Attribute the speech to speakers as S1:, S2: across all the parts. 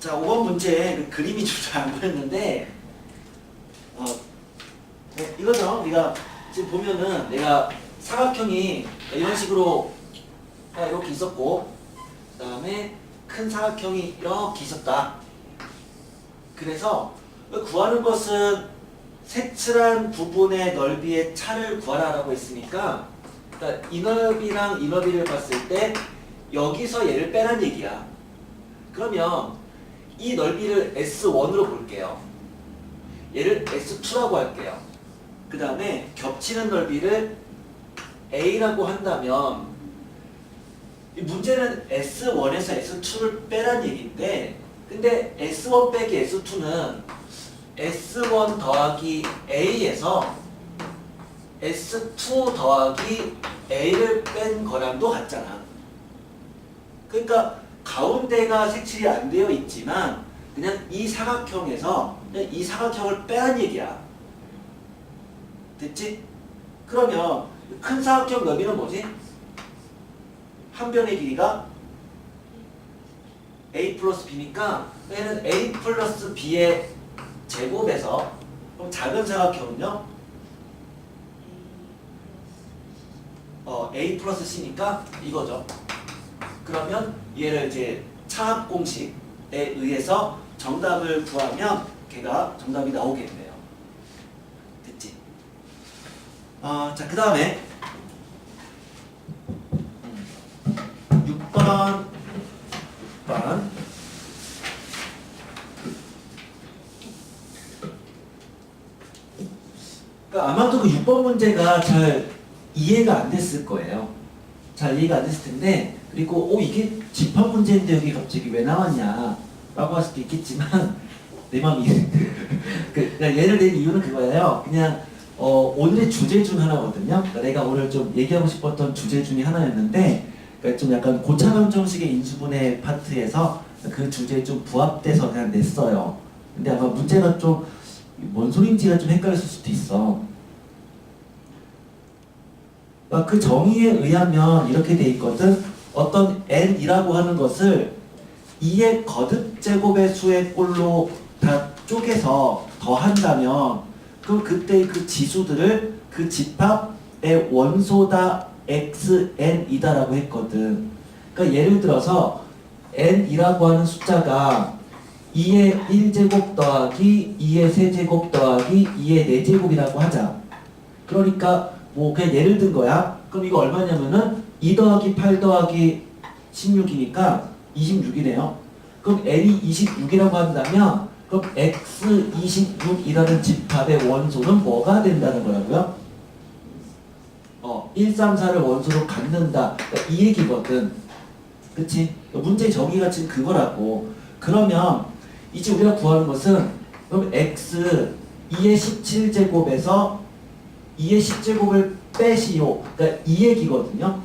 S1: 자, 5번 문제 그 그림이 좀 잘 안 보였는데 이거죠. 우리가 지금 보면은 내가 사각형이 이런 식으로 이렇게 있었고 그 다음에 큰 사각형이 이렇게 있었다. 그래서 구하는 것은 색칠한 부분의 넓이의 차를 구하라라고 했으니까 그러니까 이 넓이랑 이 넓이를 봤을 때 여기서 얘를 빼란 얘기야. 그러면 이 넓이를 S1으로 볼게요. 얘를 S2라고 할게요. 그 다음에 겹치는 넓이를 A라고 한다면 이 문제는 S1에서 S2를 빼란 얘기인데 근데 S1 빼기 S2는 S1 더하기 A에서 S2 더하기 A를 뺀 거랑도 같잖아. 그러니까 가운데가 색칠이 안 되어 있지만 그냥 이 사각형에서 그냥 이 사각형을 빼란 얘기야. 됐지? 그러면 큰 사각형 넓이는 뭐지? 한 변의 길이가 A 플러스 B니까 얘는 A 플러스 B의 제곱에서 그럼 작은 사각형은요? A 플러스 C니까 이거죠. 그러면 얘를 이제 차합 공식에 의해서 정답을 구하면 걔가 정답이 나오겠네요. 됐지? 자, 그 다음에 6번 그러니까 아마도 그 6번 문제가 잘 이해가 안 됐을 거예요. 잘 이해가 안 됐을 텐데 그리고 이게 집합 문제인데 여기 갑자기 왜 나왔냐 라고 할 수도 있겠지만 내 마음이 그러니까 예를 든 이유는 그거예요. 그냥 오늘의 주제 중 하나거든요. 그러니까 내가 오늘 좀 얘기하고 싶었던 주제 중에 하나였는데 그러니까 좀 약간 고차원 정식의 인수분해 파트에서 그 주제에 좀 부합돼서 그냥 냈어요. 근데 아마 문제가 좀 뭔 소리인지가 좀 헷갈렸을 수도 있어. 그 정의에 의하면 이렇게 돼 있거든. 어떤 n이라고 하는 것을 2의 거듭 제곱의 수의 꼴로 다 쪼개서 더한다면 그럼 그때 그 지수들을 그 집합의 원소다 xn이다라고 했거든. 그러니까 예를 들어서 n이라고 하는 숫자가 2의 1제곱 더하기 2의 세제곱 더하기 2의 4제곱이라고 하자. 그러니까 뭐 그냥 예를 든 거야. 그럼 이거 얼마냐면은 2 더하기 8 더하기 16이니까 26이네요. 그럼 n이 26이라고 한다면 그럼 x26이라는 집합의 원소는 뭐가 된다는 거라고요? 1, 3, 4를 원소로 갖는다. 그러니까 이 얘기거든. 그치? 문제 정의가 지금 그거라고. 그러면 이제 우리가 구하는 것은 그럼 x 2의 17제곱에서 2의 10제곱을 빼시오. 그러니까 이 얘기거든요.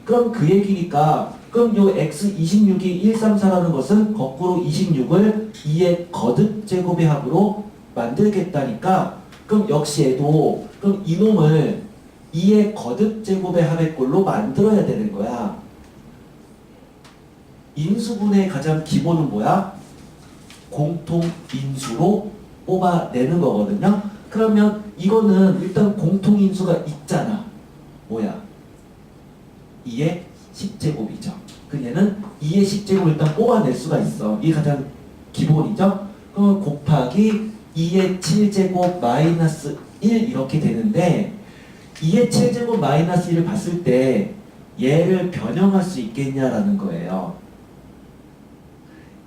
S1: 그럼 그 얘기니까 그럼 요 x26이 1, 3, 4라는 것은 거꾸로 26을 2의 거듭 제곱의 합으로 만들겠다니까 그럼 역시 얘도 그럼 이놈을 2의 거듭 제곱의 합의 꼴로 만들어야 되는 거야. 인수분해의 가장 기본은 뭐야? 공통 인수로 뽑아내는 거거든요. 그러면 이거는 일단 공통 인수가 있잖아. 뭐야? 2의 10제곱이죠. 그 얘는 2의 10제곱을 일단 뽑아낼 수가 있어. 이게 가장 기본이죠. 그럼 곱하기 2의 7제곱 마이너스 1 이렇게 되는데 2의 7제곱 마이너스 1을 봤을 때 얘를 변형할 수 있겠냐라는 거예요.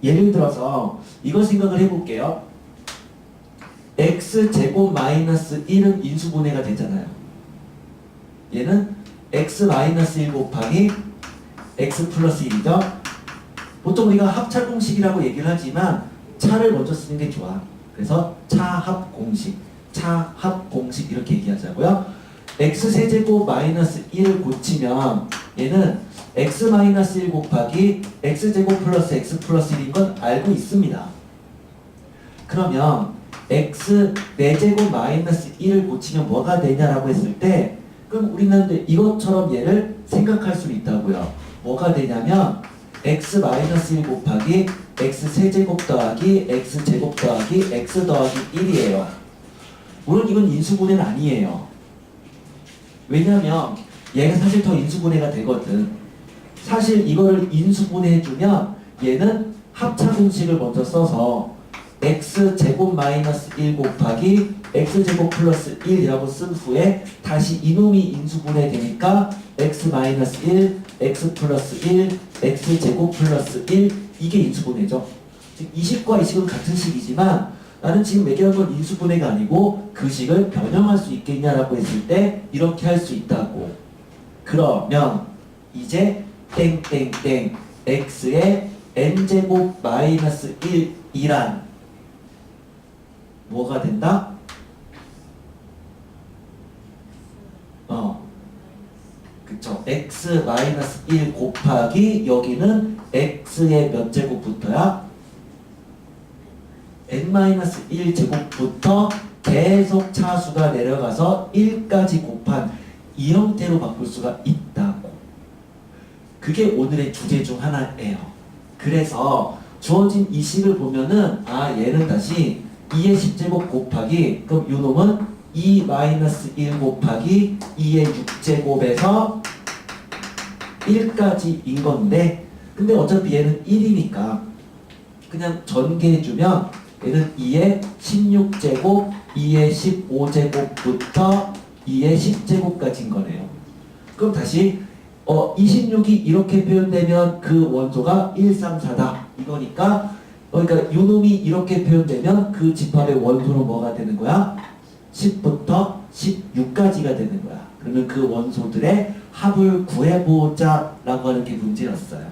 S1: 예를 들어서 이거 생각을 해볼게요. x제곱 마이너스 1은 인수분해가 되잖아요. 얘는 x 마이너스 1 곱하기 x 플러스 1이죠. 보통 우리가 합차 공식이라고 얘기를 하지만 차를 먼저 쓰는 게 좋아. 그래서 차합 공식 이렇게 얘기하자고요. x 세제곱 마이너스 1을 고치면 얘는 x 마이너스 1 곱하기 x제곱 플러스 x 플러스 1인 건 알고 있습니다. 그러면 x 4제곱 마이너스 1을 고치면 뭐가 되냐라고 했을 때 그럼 우리는 이것처럼 얘를 생각할 수 있다고요. 뭐가 되냐면 x-1 곱하기 x 세제곱 더하기 x 제곱 더하기 x 더하기 1이에요. 물론 이건 인수분해는 아니에요. 왜냐면 얘가 사실 더 인수분해가 되거든. 사실 이거를 인수분해해주면 얘는 합차공식을 먼저 써서 x제곱 마이너스 1 곱하기 x제곱 플러스 1이라고 쓴 후에 다시 이놈이 인수분해 되니까 x 마이너스 1, x 플러스 1, x제곱 플러스 1 이게 인수분해죠. 즉 이 식과 이 식은 같은 식이지만 나는 지금 얘기한 건 인수분해가 아니고 그 식을 변형할 수 있겠냐라고 했을 때 이렇게 할 수 있다고. 그러면 이제 땡땡땡 x의 n제곱 마이너스 1이란 뭐가 된다? 그쵸. x 마이너스 1 곱하기 여기는 x의 몇 제곱부터야? n 마이너스 1 제곱부터 계속 차수가 내려가서 1까지 곱한 이 형태로 바꿀 수가 있다고. 그게 오늘의 주제 중 하나예요. 그래서 주어진 이 식을 보면은 얘는 다시 2의 10제곱 곱하기 그럼 요 놈은 2 마이너스 1 곱하기 2의 6제곱에서 1까지인 건데 근데 어차피 얘는 1이니까 그냥 전개해주면 얘는 2의 16제곱 2의 15제곱부터 2의 10제곱까지인 거네요. 그럼 다시 26이 이렇게 표현되면 그 원소가 1, 3, 4다 이거니까 그러니까 요놈이 이렇게 표현되면 그 집합의 원소는 뭐가 되는 거야? 10부터 16까지가 되는 거야. 그러면 그 원소들의 합을 구해보자 라고 하는 게 문제였어요.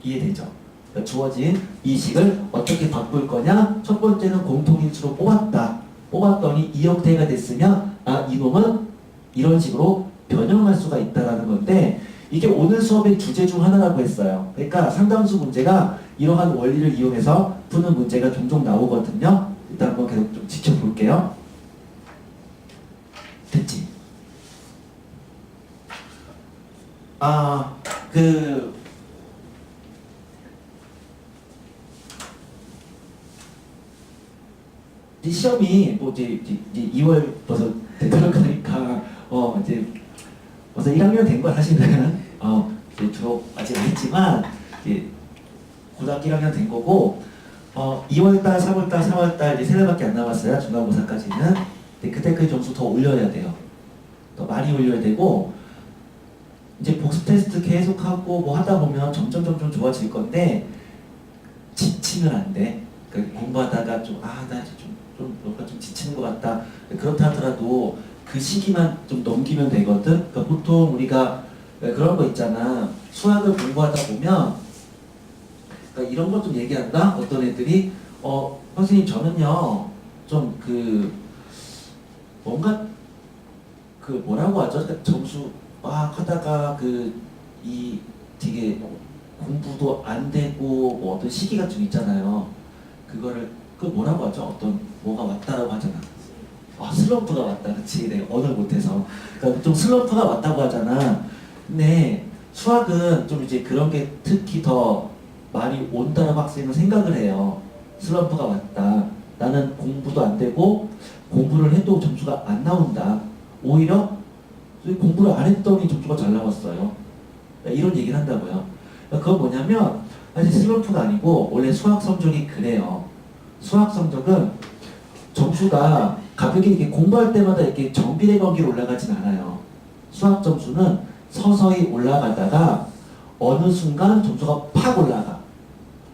S1: 이해되죠? 그러니까 주어진 이 식을 어떻게 바꿀 거냐? 첫 번째는 공통인수로 뽑았다. 뽑았더니 이 형태가 됐으면 이놈은 이런 식으로 변형할 수가 있다는 건데 이게 오늘 수업의 주제 중 하나라고 했어요. 그러니까 상당수 문제가 이러한 원리를 이용해서 푸는 문제가 종종 나오거든요. 일단 한번 계속 좀 지켜볼게요. 됐지? 이 시험이 뭐 이제 2월 벌써 들어가니까 이제 벌써 1학년 된 거야 사실은. 이제 졸업 아직 안 했지만 이제 고등학교 1학년 된 거고 2월달, 3월달, 3월달 이제 3달밖에 안 남았어요. 중간고사까지는. 근데 그때까지 점수 더 올려야 돼요. 더 많이 올려야 되고 이제 복습 테스트 계속하고 뭐 하다 보면 점점 좋아질 건데 지치면 안 돼. 그러니까 공부하다가 나 뭔가 좀 지치는 것 같다. 그렇다 하더라도 그 시기만 좀 넘기면 되거든. 그러니까 보통 우리가 그런 거 있잖아. 수학을 공부하다 보면 그러니까 이런 것 좀 얘기한다. 어떤 애들이 선생님 저는요 좀 뭔가 뭐라고 하죠? 그러니까 점수 막 하다가 되게 공부도 안 되고 뭐 어떤 시기가 좀 있잖아요. 그거를 뭐라고 하죠? 뭐가 왔다라고 하잖아. 슬럼프가 왔다. 그치? 내가 언어를 못해서. 그러니까 좀 슬럼프가 왔다고 하잖아. 근데 수학은 좀 이제 그런 게 특히 더 많이 온다라고 학생은 생각을 해요. 슬럼프가 왔다. 나는 공부도 안 되고 공부를 해도 점수가 안 나온다. 오히려 공부를 안 했더니 점수가 잘 나왔어요. 이런 얘기를 한다고요. 그건 뭐냐면 사실 슬럼프가 아니고 원래 수학 성적이 그래요. 수학 성적은 점수가 가볍게 이렇게 공부할 때마다 이렇게 정비례 관계로 올라가진 않아요. 수학 점수는 서서히 올라가다가 어느 순간 점수가 팍 올라가.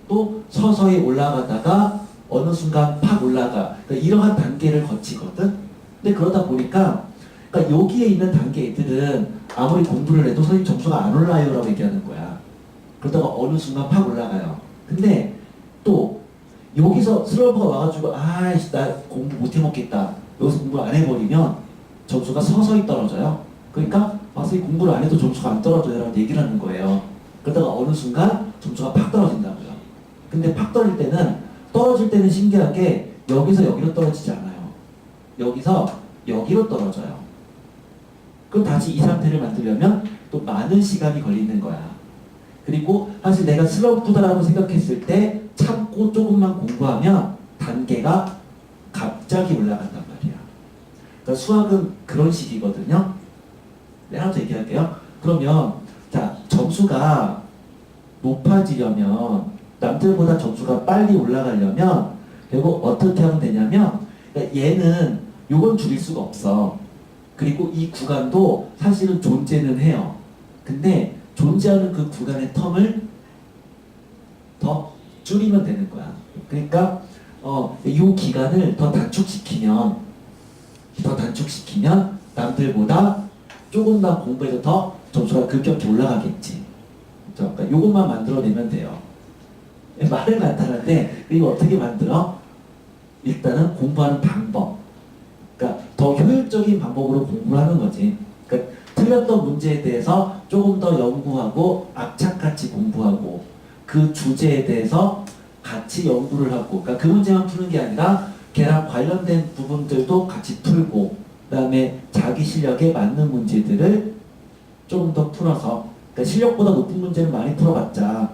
S1: 또 서서히 올라가다가 어느 순간 팍 올라가. 그러니까 이러한 단계를 거치거든. 근데 그러다 보니까 그러니까 여기에 있는 단계 애들은 아무리 공부를 해도 선생님 점수가 안 올라요 라고 얘기하는 거야. 그러다가 어느 순간 팍 올라가요. 근데 또 여기서 슬럼프가 와가지고 나 공부 못 해먹겠다. 여기서 공부 안 해버리면 점수가 서서히 떨어져요. 그러니까 선생님 공부를 안 해도 점수가 안 떨어져요 라고 얘기를 하는 거예요. 그러다가 어느 순간 점수가 팍 떨어진다고요. 근데 팍 떨어질 때는 신기하게 여기서 여기로 떨어지지 않아요. 여기서 여기로 떨어져요. 그럼 다시 이 상태를 만들려면 또 많은 시간이 걸리는 거야. 그리고 사실 내가 슬럼프다라고 생각했을 때 참고 조금만 공부하면 단계가 갑자기 올라간단 말이야. 그러니까 수학은 그런 식이거든요. 네, 하나 더 얘기할게요. 그러면 자, 점수가 높아지려면 남들보다 점수가 빨리 올라가려면 결국 어떻게 하면 되냐면 그러니까 얘는 요건 줄일 수가 없어. 그리고 이 구간도 사실은 존재는 해요. 근데 존재하는 그 구간의 텀을 더 줄이면 되는 거야. 그러니까 이 기간을 더 단축시키면 남들보다 조금 더 공부해서 더 점수가 급격히 올라가겠지. 그렇죠? 그러니까 이것만 만들어내면 돼요. 말은 간단한데 이거 어떻게 만들어? 일단은 공부하는 방법. 그러니까 더 효율적인 방법으로 공부를 하는 거지. 그러니까 틀렸던 문제에 대해서 조금 더 연구하고 악착같이 공부하고 그 주제에 대해서 같이 연구를 하고 그러니까 그 문제만 푸는 게 아니라 걔랑 관련된 부분들도 같이 풀고 그다음에 자기 실력에 맞는 문제들을 조금 더 풀어서 그러니까 실력보다 높은 문제를 많이 풀어봤자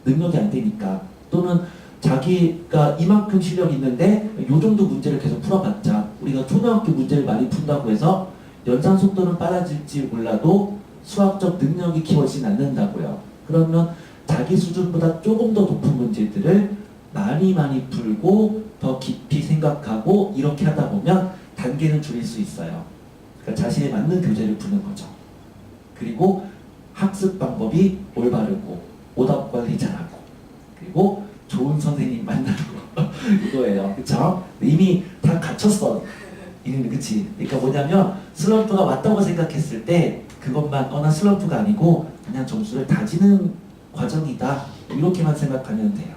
S1: 능력이 안 되니까 또는 자기가 이만큼 실력이 있는데 요 정도 문제를 계속 풀어봤자 우리가 초등학교 문제를 많이 푼다고 해서 연산 속도는 빨라질지 몰라도 수학적 능력이 키워지진 않는다고요. 그러면 자기 수준보다 조금 더 높은 문제들을 많이 풀고 더 깊이 생각하고 이렇게 하다 보면 단계는 줄일 수 있어요. 그러니까 자신에 맞는 교재를 푸는 거죠. 그리고 학습 방법이 올바르고 오답 관리 잘하고 그리고 좋은 선생님 만나고 이거예요. 그쵸? 이미 다 갖췄어. 그치? 그러니까 뭐냐면 슬럼프가 왔다고 생각했을 때 그것만 나 슬럼프가 아니고 그냥 점수를 다지는 과정이다. 이렇게만 생각하면 돼요.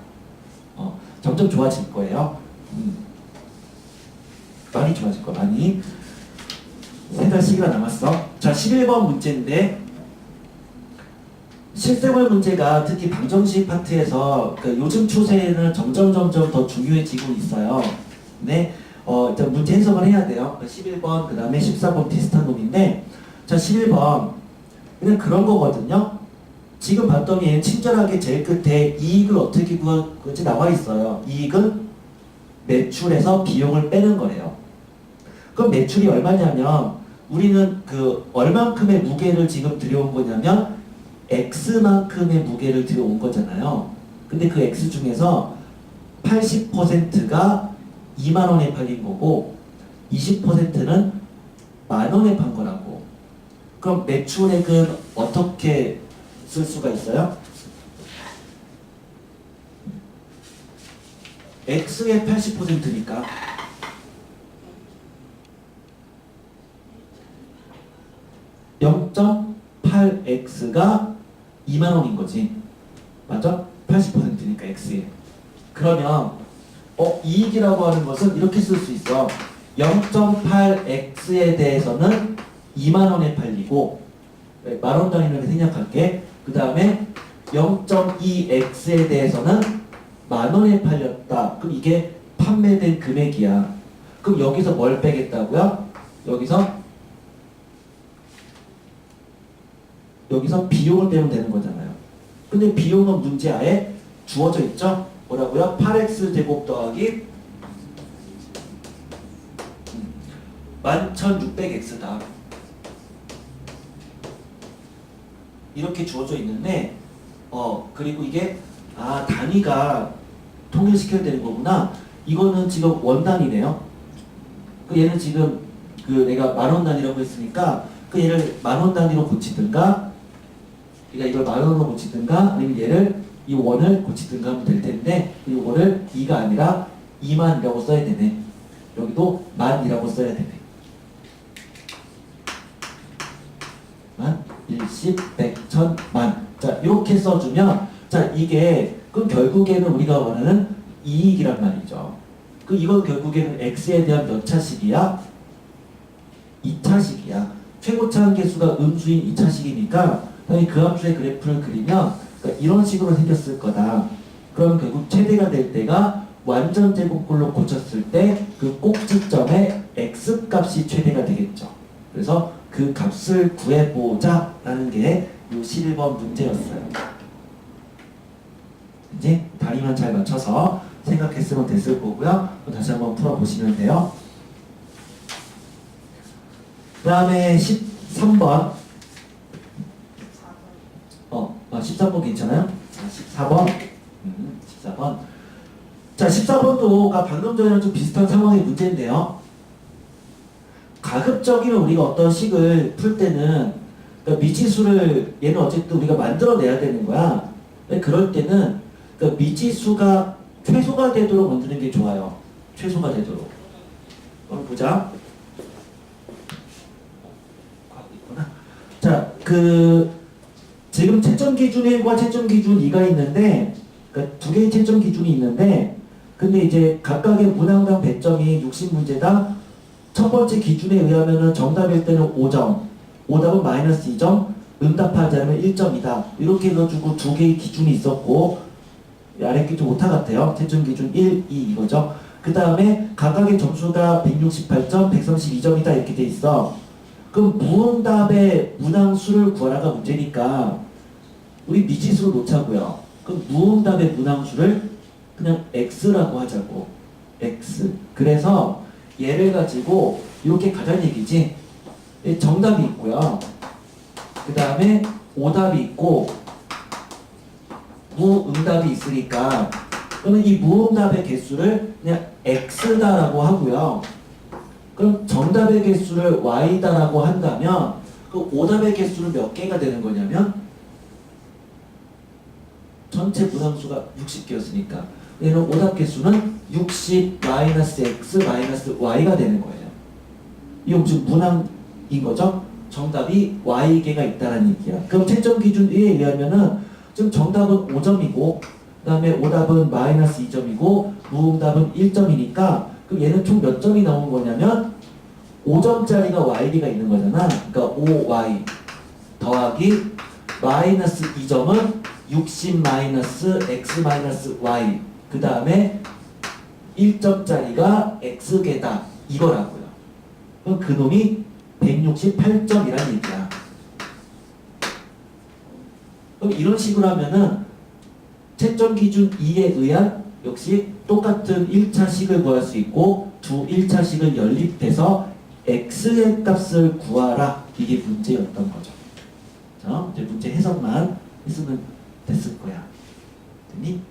S1: 점점 좋아질 거예요. 많이 좋아질 거야. 많이. 3달 시기가 남았어. 자, 11번 문제인데 실생활 문제가 특히 방정식 파트에서 그 요즘 추세는 점점 더 중요해지고 있어요. 근데 일단 문제 해석을 해야 돼요. 11번 그 다음에 14번 비슷한 놈인데 자 11번 그냥 그런 거거든요. 지금 봤더니 친절하게 제일 끝에 이익을 어떻게 구할지 나와 있어요. 이익은 매출에서 비용을 빼는 거래요. 그럼 매출이 얼마냐면 우리는 그 얼만큼의 무게를 지금 들여온 거냐면 X만큼의 무게를 들여온 거잖아요. 근데 그 X 중에서 80%가 2만 원에 팔린 거고 20%는 만 원에 판 거라고. 그럼 매출액은 어떻게 쓸 수가 있어요? X의 80%니까 0.8X가 2만 원인 거지. 맞아? 80%니까 X에. 그러면 이익이라고 하는 것은 이렇게 쓸 수 있어. 0.8X에 대해서는 2만 원에 팔리고 만 원 단위로 생략할게. 그 다음에 0.2X에 대해서는 만 원에 팔렸다. 그럼 이게 판매된 금액이야. 그럼 여기서 뭘 빼겠다고요? 여기서 비용을 빼면 되는 거잖아요. 근데 비용은 문제 아예 주어져 있죠? 뭐라고요? 8x 제곱 더하기 11,600x다. 이렇게 주어져 있는데 그리고 이게 단위가 통일시켜야 되는 거구나. 이거는 지금 원 단위네요. 얘는 지금 내가 만 원 단위라고 했으니까 얘를 만 원 단위로 고치든가 그러니까 이걸 만 원으로 고치든가 아니면 얘를 이 원을 고치든가 하면 될 텐데 이 원을 2가 아니라 2만이라고 써야 되네. 여기도 만이라고 써야 되네. 만, 일십, 백, 천, 만. 자, 이렇게 써주면 자 이게 그럼 결국에는 우리가 원하는 이익이란 말이죠. 이건 결국에는 x에 대한 몇 차식이야? 2차식이야. 최고차 한계수가 음수인 2차식이니까 당연히 그 함수의 그래프를 그리면 그러니까 이런 식으로 생겼을 거다. 그럼 결국 최대가 될 때가 완전 제곱꼴로 고쳤을 때 그 꼭지점의 x 값이 최대가 되겠죠. 그래서 그 값을 구해보자 라는 게 이 11번 문제였어요. 이제 다리만 잘 맞춰서 생각했으면 됐을 거고요. 다시 한번 풀어보시면 돼요. 그 다음에 13번 13번 괜찮아요? 14번 14번 자 14번도가 방금 전이랑 좀 비슷한 상황의 문제인데요. 가급적이면 우리가 어떤 식을 풀 때는 그러니까 미지수를 얘는 어쨌든 우리가 만들어내야 되는 거야. 그럴 때는 그러니까 미지수가 최소가 되도록 만드는 게 좋아요. 최소가 되도록. 한번 보자. 자, 지금 채점 기준 1과 채점 기준 2가 있는데, 그러니까 두 개의 채점 기준이 있는데, 근데 이제 각각의 문항당 배점이 60문제당 첫 번째 기준에 의하면은 정답일 때는 5점, 오답은 마이너스 2점, 응답하지 않으면 1점이다. 이렇게 해가지고 두 개의 기준이 있었고, 아래 기준 오타 같아요. 채점 기준 1, 2 이거죠. 그 다음에 각각의 점수가 168점, 132점이다 이렇게 돼 있어. 그럼 무응답의 문항수를 구하라가 문제니까 우리 미지수로 놓자고요. 그럼 무응답의 문항수를 그냥 x라고 하자고. x. 그래서 얘를 가지고 이렇게 가자는 얘기지. 정답이 있고요. 그 다음에 오답이 있고 무응답이 있으니까 그러면 이 무응답의 개수를 그냥 x다라고 하고요. 그럼 정답의 개수를 y다라고 한다면 그 오답의 개수는 몇 개가 되는 거냐면 전체 문항수가 60개였으니까 얘는 오답 개수는 60 마이너스 x 마이너스 y가 되는 거예요. 이건 지금 문항인 거죠? 정답이 y개가 있다는 얘기야. 그럼 채점 기준 1에 의하면은 지금 정답은 5점이고 그 다음에 오답은 마이너스 2점이고 무응답은 1점이니까 그럼 얘는 총 몇 점이 나온 거냐면 5점짜리가 y개가 있는 거잖아. 그러니까 5y 더하기 마이너스 2점은 60 마이너스 x 마이너스 y 그 다음에 1점짜리가 x개다 이거라고요. 그럼 그놈이 168점이라는 얘기야. 그럼 이런 식으로 하면은 채점 기준 2에 의한 역시 똑같은 1차식을 구할 수 있고 두 1차식을 연립해서 x의 값을 구하라. 이게 문제였던 거죠. 자, 이제 문제 해석만 했으면 됐을 거야. 됐니?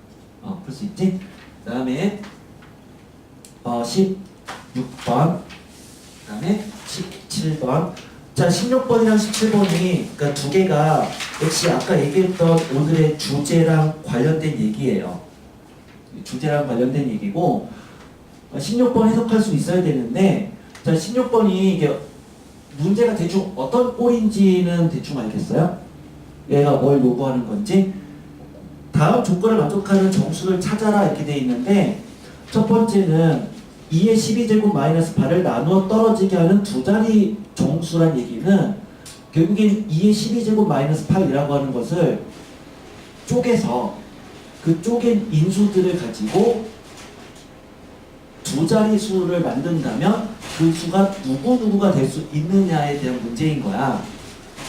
S1: 풀 수 있지? 그 다음에 16번 그 다음에 17번 자 16번이랑 17번이 그러니까 두 개가 역시 아까 얘기했던 오늘의 주제랑 관련된 얘기예요. 주제랑 관련된 얘기고 16번 해석할 수 있어야 되는데 자 16번이 이게 문제가 대충 어떤 꼴인지는 대충 알겠어요? 얘가 뭘 요구하는 건지 다음 조건을 만족하는 정수를 찾아라 이렇게 돼 있는데 첫 번째는 2의 12제곱 마이너스 8을 나누어 떨어지게 하는 두 자리 정수란 얘기는 결국엔 2의 12제곱 마이너스 8이라고 하는 것을 쪼개서 그 쪼갠 인수들을 가지고 두 자리 수를 만든다면 그 수가 누구누구가 될 수 있느냐에 대한 문제인 거야.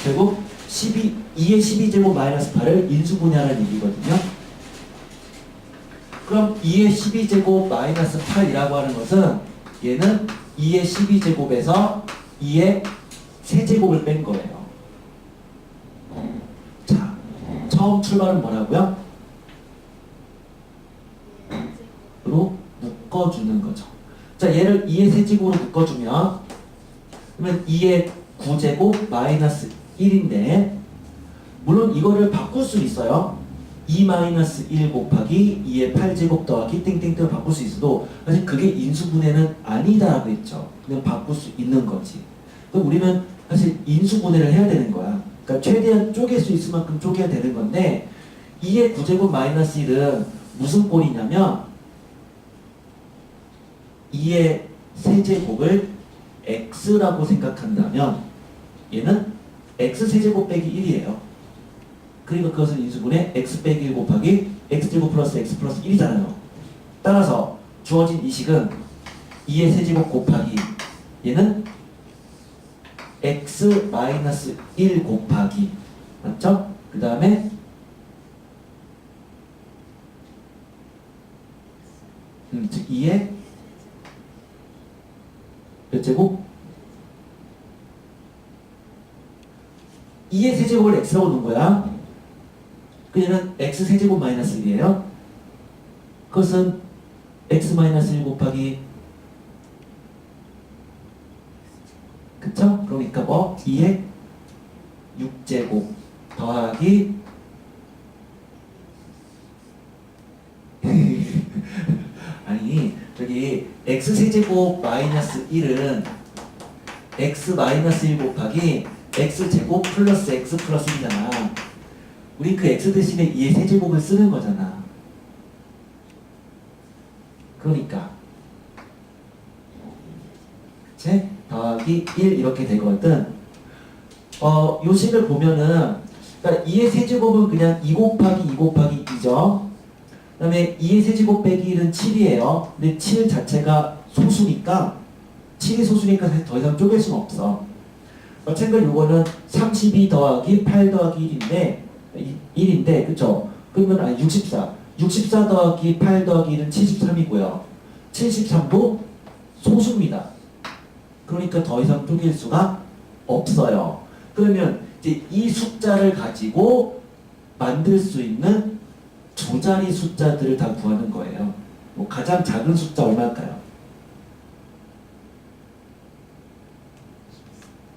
S1: 결국 2의 12제곱 마이너스 8을 인수분해하라는 얘기거든요. 그럼 2의 12제곱 마이너스 8이라고 하는 것은 얘는 2의 12제곱에서 2의 세제곱을 뺀 거예요. 자, 처음 출발은 뭐라고요? 로 묶어주는 거죠. 자, 얘를 2의 세제곱으로 묶어주면 그러면 2의 9제곱 마이너스 1인데 물론 이거를 바꿀 수 있어요. 2 마이너스 1 곱하기 2의 8제곱 더하기 땡땡땡을 바꿀 수 있어도 사실 그게 인수분해는 아니다라고 했죠. 그냥 바꿀 수 있는 거지. 그럼 우리는 사실 인수분해를 해야 되는 거야. 그러니까 최대한 쪼갤 수 있을 만큼 쪼개야 되는 건데 2의 9제곱 마이너스 1은 무슨 꼴이냐면 2의 세제곱을 x라고 생각한다면 얘는 x 세제곱 빼기 1이에요. 그러니까 그것은 인수분해 x 빼기 1 곱하기 x제곱 플러스 x 플러스 1이잖아요. 따라서 주어진 이 식은 2의 세제곱 곱하기 얘는 x 마이너스 1 곱하기 맞죠? 그 다음에 즉 2의 몇 제곱? 2의 세제곱을 x라고 놓은 거야. 그러면 x 세제곱 마이너스 1이에요. 그것은 x 마이너스 1 곱하기 그쵸? 그러니까 뭐? 2의 6제곱 더하기 아니 저기 x 세제곱 마이너스 1은 x 마이너스 1 곱하기 x 제곱 플러스 x 플러스 1이잖아. 우리 그 x 대신에 2의 세제곱을 쓰는 거잖아. 그러니까 그치? 더하기 1 이렇게 되거든. 요 식을 보면은 그러니까 2의 세제곱은 그냥 2 곱하기 2 곱하기 2죠. 그 다음에 2의 세제곱 빼기 1은 7이에요. 근데 7 자체가 소수니까 7이 소수니까 더 이상 쪼갤 수는 없어. 마찬가지로 이거는 32 더하기 8 더하기 1인데 그쵸? 그러면 아니 64 더하기 8 더하기 1은 73이고요. 73도 소수입니다. 그러니까 더 이상 쪼갤 수가 없어요. 그러면 이제 이 숫자를 가지고 만들 수 있는 두 자리 숫자들을 다 구하는 거예요. 뭐 가장 작은 숫자 얼마일까요?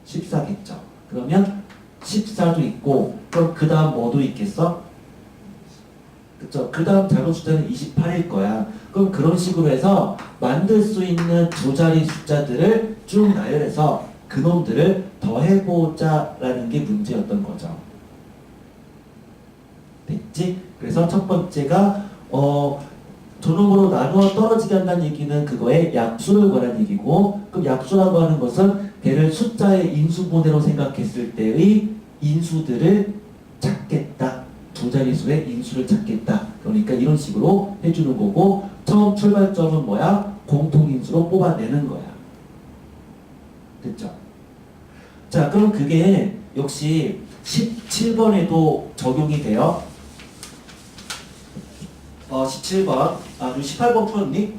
S1: 14겠죠. 그러면 14도 있고 그럼 그 다음 뭐도 있겠어? 그쵸? 그 다음 작은 숫자는 28일 거야. 그럼 그런 식으로 해서 만들 수 있는 두 자리 숫자들을 쭉 나열해서 그놈들을 더해보자 라는 게 문제였던 거죠. 됐지? 그래서 첫 번째가 저놈으로 나누어 떨어지게 한다는 얘기는 그거의 약수를 구하는 얘기고, 그럼 약수라고 하는 것은 걔를 숫자의 인수분해로 생각했을 때의 인수들을 찾겠다. 두 자릿수의 인수를 찾겠다. 그러니까 이런 식으로 해주는 거고, 처음 출발점은 뭐야? 공통인수로 뽑아내는 거야. 됐죠? 자, 그럼 그게 역시 17번에도 적용이 돼요. 17번. 그리고 18번 풀었니?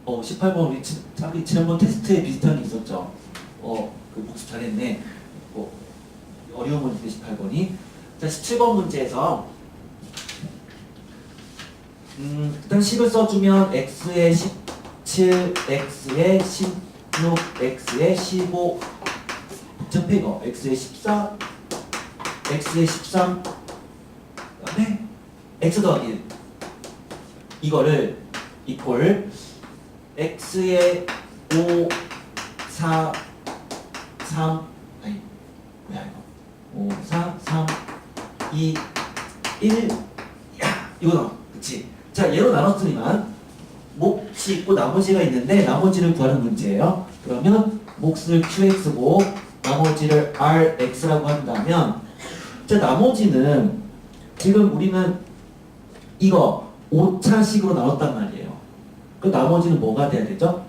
S1: 18번 우리 지난번 테스트에 비슷한 게 있었죠. 그 복습 잘했네. 어려운 문제인데 18번이. 자, 17번 문제에서 일단 10을 써주면 x에 17, x에 16, x에 15 복잡해 이거. x에 14, x에 13 그다음에 x 더하기 1 이거를 이꼴 x에 5, 4, 3 아니 뭐야 이거 5, 4, 3, 2, 1 야! 이거 나와. 그치? 자, 얘로 나눴으니만 몫이 있고 나머지가 있는데 나머지를 구하는 문제예요. 그러면 몫을 qx고 나머지를 rx라고 한다면, 자, 나머지는 지금 우리는 이거 5차식으로 나눴단 말이에요. 그 나머지는 뭐가 돼야 되죠?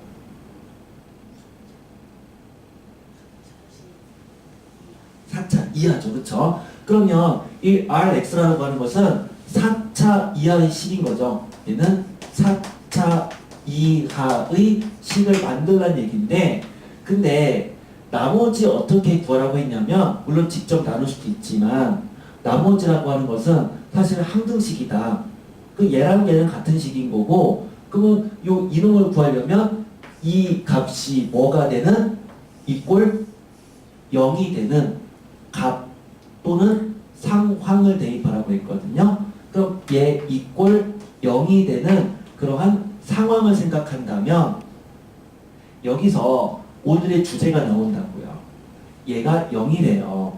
S1: 4차 이하죠. 그쵸? 그러면 이 rx라고 하는 것은 4차 이하의 식인 거죠. 얘는 4차 이하의 식을 만들라는 얘기인데, 근데 나머지 어떻게 구하라고 했냐면, 물론 직접 나눌 수도 있지만 나머지라고 하는 것은 사실 항등식이다. 그 얘랑 얘는 같은 식인 거고, 그러면 요 이놈을 구하려면 이 값이 뭐가 되는 이꼴 0이 되는 값 또는 상황을 대입하라고 했거든요. 그럼 얘 이꼴 0이 되는 그러한 상황을 생각한다면 여기서 오늘의 주제가 나온다고요. 얘가 0이래요.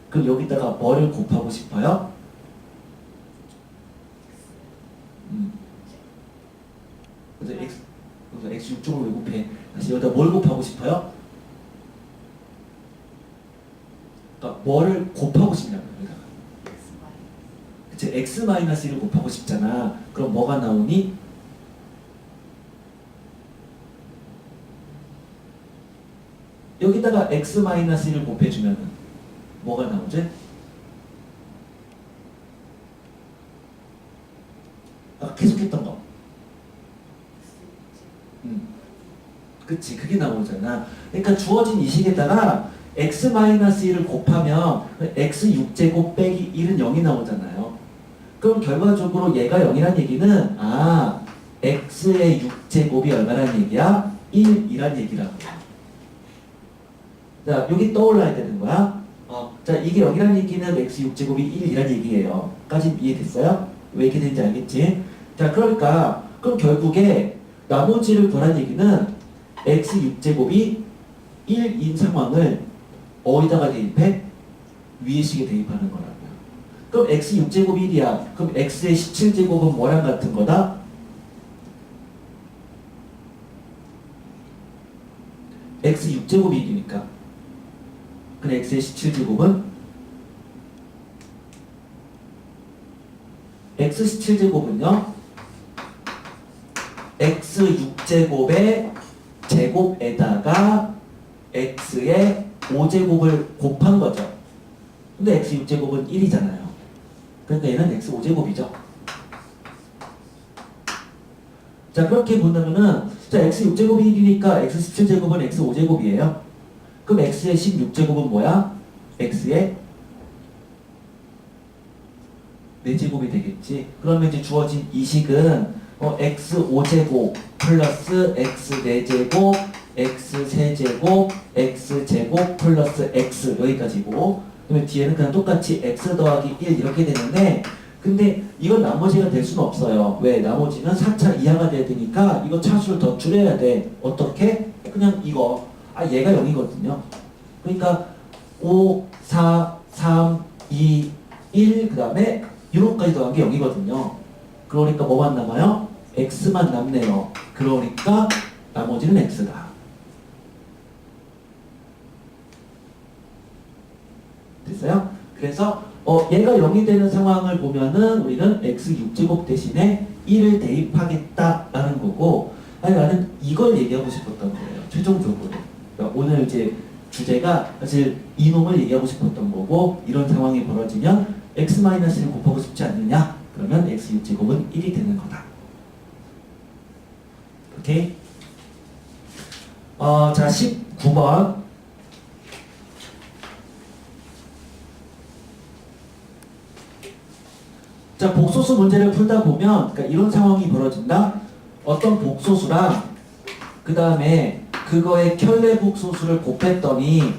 S1: 그럼 여기다가 뭐를 곱하고 싶어요? 그래서 x 6쪽을 왜 곱해? 다시 여기다 뭘 곱하고 싶어요? 그러니까 뭐를 곱하고 싶냐고요. 여기다가. 그치? x-1을 곱하고 싶잖아. 그럼 뭐가 나오니? 여기다가 x-1을 곱해주면 뭐가 나오지? 계속했던 거. 그치, 그게 나오잖아. 그러니까 주어진 이 식에다가 x-1을 곱하면 x6제곱 빼기 1은 0이 나오잖아요. 그럼 결과적으로 얘가 0이란 얘기는 x의 6제곱이 얼마란 얘기야? 1이란 얘기라고. 자, 여기 떠올라야 되는 거야. 자, 이게 0이란 얘기는 x 6제곱이 1이란 얘기예요. 까지 이해됐어요? 왜 이렇게 되는지 알겠지? 자, 그러니까 그럼 결국에 나머지를 보란 얘기는 x 6제곱이 1인 상황을 어디다가 대입해? 위의 식에 대입하는 거라고요. 그럼 x 6제곱이 1이야. 그럼 x의 17제곱은 뭐랑 같은 거다? x 6제곱이 1이니까. 그럼 x의 17제곱은 x 17제곱은요 x 6제곱의 제곱에다가 x의 5제곱을 곱한 거죠. 근데 x 6제곱은 1이잖아요. 그러니까 얘는 x 5제곱이죠. 자, 그렇게 본다면은 자, x 6제곱이 1이니까 x 17제곱은 x 5제곱이에요. 그럼 x의 16제곱은 뭐야? x의 4제곱이 되겠지. 그러면 이제 주어진 이 식은 x 5제곱 플러스 x 4제곱 x 3제곱 x 제곱 플러스 x 여기까지고, 그러면 뒤에는 그냥 똑같이 x 더하기 1 이렇게 되는데, 근데 이건 나머지가 될 수는 없어요. 왜? 나머지는 4차 이하가 돼야 되니까 이거 차수를 더 줄여야 돼. 어떻게? 그냥 이거 얘가 0이거든요. 그러니까 5, 4, 3, 2, 1 그 다음에 6까지 더한 게 0이거든요. 그러니까 뭐만 남아요? x만 남네요. 그러니까 나머지는 x다. 됐어요? 그래서 얘가 0이 되는 상황을 보면은 우리는 x 6제곱 대신에 1을 대입하겠다라는 거고, 아니 나는 이걸 얘기하고 싶었던 거예요. 최종적으로. 그러니까 오늘 이제 주제가 사실 이놈을 얘기하고 싶었던 거고, 이런 상황이 벌어지면 x-를 곱하고 싶지 않느냐? 그러면 x 6제곱은 1이 되는 거다. 오케이? 자, 19번. 자, 복소수 문제를 풀다 보면, 그러니까 이런 상황이 벌어진다. 어떤 복소수랑 그 다음에 그거의 켤레복소수를 곱했더니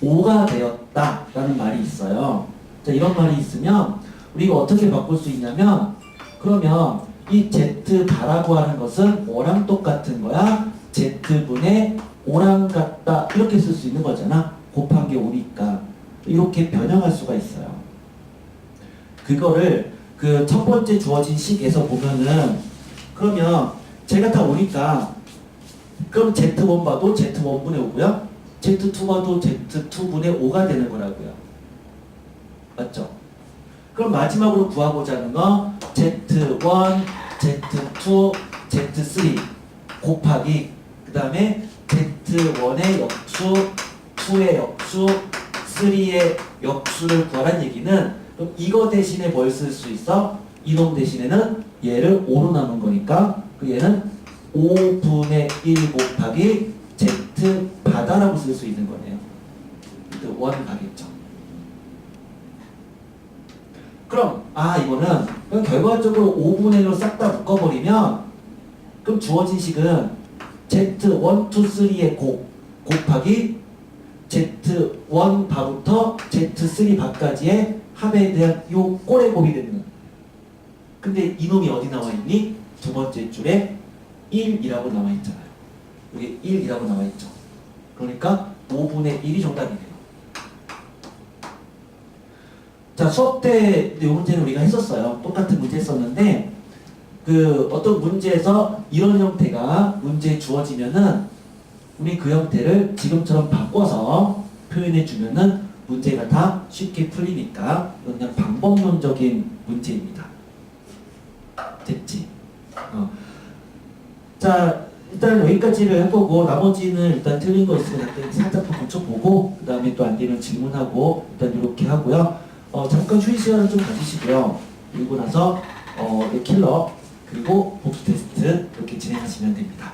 S1: 5가 되었다라는 말이 있어요. 자, 이런 말이 있으면 우리가 어떻게 바꿀 수 있냐면, 그러면 이 z바라고 하는 것은 뭐랑 똑같은 거야? z분의 5랑 같다 이렇게 쓸 수 있는 거잖아. 곱한 게 5니까. 이렇게 변형할 수가 있어요. 그거를 그 첫 번째 주어진 식에서 보면은, 그러면 제가 다 5니까 그럼 z1 봐도 z1분의 5고요. z2 봐도 z2분의 5가 되는 거라고요. 맞죠? 그럼 마지막으로 구하고자 하는 거 z1, z2, z3 곱하기 그 다음에 z1의 역수, 2의 역수, 3의 역수를 구하란 얘기는, 그럼 이거 대신에 뭘 쓸 수 있어? 이놈 대신에는 얘를 5로 남은 거니까 그 얘는 5분의 1 곱하기 z 바다라고 쓸 수 있는 거네요. 1 가겠죠. 그럼 이거는 그럼 결과적으로 5분의 1로 싹 다 묶어버리면, 그럼 주어진 식은 z1, 2, 3의 곱하기 z1 바부터 z3 바까지의 합에 대한 요 꼴의 곱이 되는. 근데 이놈이 어디 나와 있니? 두 번째 줄에 1이라고 나와 있잖아요. 여기 1이라고 나와 있죠. 그러니까 5분의 1이 정답이네요. 자, 수업 때 이 문제는 우리가 했었어요. 똑같은 문제 했었는데, 그 어떤 문제에서 이런 형태가 문제에 주어지면은 우리 그 형태를 지금처럼 바꿔서 표현해 주면은 문제가 다 쉽게 풀리니까 이건 그냥 방법론적인 문제입니다. 됐지? 자, 일단 여기까지를 해보고 나머지는 일단 틀린 거 있으면 살짝 더 고쳐보고 그 다음에 또 안 되면 질문하고 일단 이렇게 하고요. 잠깐 휴식 시간을 좀 가지시고요. 그리고 나서 킬러 그리고 복수 테스트 이렇게 진행하시면 됩니다.